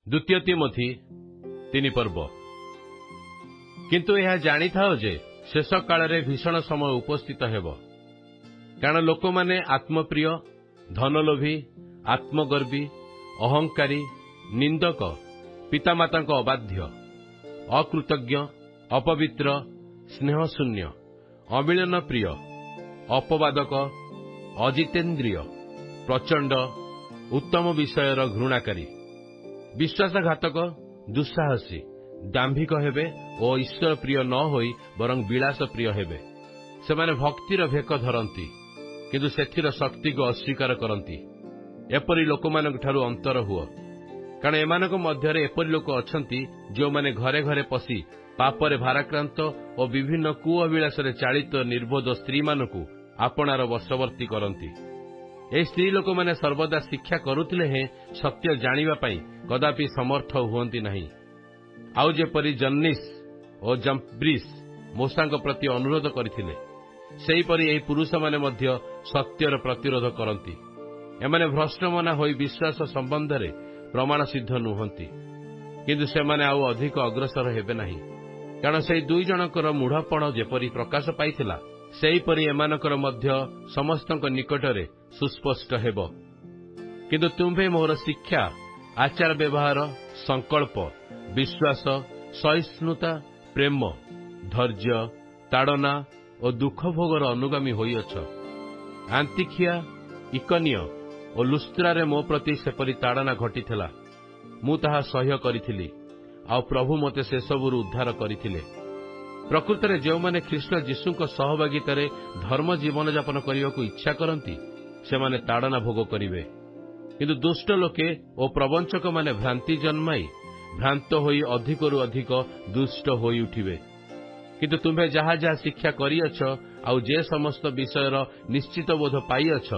द्वितीय तिमोथी 3 पर्व। किंतु यह जानी थाओ जे शेष काल रे भीषण समय उपस्थित हेब, कारण लोक माने आत्मप्रिय, धनलोभी, आत्मगर्वी, अहंकारी, निंदक, पितामाता अबाध्य, अकृतज्ञ, अपवित्र, स्नेहशून्य, अमिलन प्रिय, अपवादक, अजितेन्द्रिय, प्रचंड, उत्तम विषयर घृणाकारी, विश्वासघातक, दुस्साहसी, दाम्भिक हेबे और ईश्वर प्रिय न होई बरं विलास प्रिय हेबे। सेमाने भक्तिर भेक धरती किंतु सेथिर शक्ति को अस्वीकार करती। एपरी लोकमानक ठारू अंतर हुओ, कारण एमानक मध्यरे एपरी लोक अछंती जो माने घरे घरे पसी पापरे भाराक्रांत और विभिन्न कुअभिलाषरे चालित निर्बोध स्त्री मानकु आपणार वशवर्ती करती। ए स्त्री लोक माने सर्वदा शिक्षा करुथिले हें सत्य जानिबा पई कदापि समर्थ हुअंती नहीं। आउ जेपरी जन्निस और जम्ब्रिस मूसांक प्रति अनुरोध करथिले, सेहीपरि एही पुरुष माने मध्य सत्यर प्रतिरोध करती। एमाने भ्रष्टमना होई विश्वास संबंध रे प्रमाण सिद्ध नुहंती, किंतु सेमाने आउ अधिक अग्रसर हेबे नहीं, कारण से दुई जनकर मूढ़पण जेपरि प्रकाश पाइथिला सेहीपरि एमानकर मध्य समस्तक निकटरे सुस्पष्ट हेब। किंतु तुम्भे मोर शिक्षा, आचार व्यवहार, संकल्प, विश्वास, सहिष्णुता, प्रेम, धैर्य, ताड़ना और दुख भोगर अनुगामी होइअछ। आंतिखिया, इकनिय और लुस्त्रारे मो प्रति सेपरि ताड़ना घटिथिला, मु ताहा सह्य करिथिली, आ प्रभु मते से सबुरु उद्धार करिथिले। प्रकृत में जो माने ख्रीष्ट जीशुक सहभागितार धर्म जीवन यापन करने को इच्छा करती से माने ताड़ना भोग करिवे, किंतु दुष्ट लोके और प्रवंचक माने भ्रांति जन्माई भ्रांत होई अधिकरु अधिक दुष्ट होई उठिवे। किंतु तुम्हें जहा जहा शिक्षा करिअछ आउ जे समस्त विषयर निश्चित बोध पाइअछ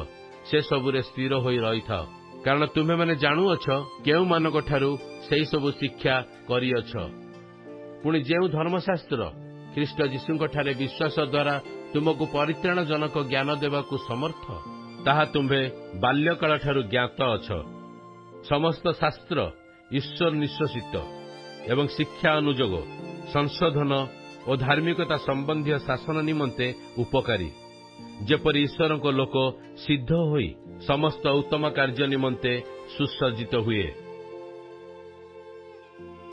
से सबुरे स्थिर होई रही थाओ, कारण तुम्हें माने जानुअछ केउ मानक ठारू सेही सबु शिक्षा करिअछ। पुणी जेउ धर्मशास्त्र ख्रीष्ट जीशुंक ठारे विश्वास द्वारा तुमको परित्राण जनक ज्ञान देवाकु समर्थ, ताहा तुम्हे बाल्यकाल ठारू ज्ञात अछ। समस्त शास्त्र ईश्वर निश्वसित एवं शिक्षा अनुजोग, संशोधन और धार्मिकता संबंधी शासन निमंते उपकारी, जेपरि ईश्वर को लोक सिद्ध होई समस्त उत्तम कार्य निमंते सुसज्जित हुए।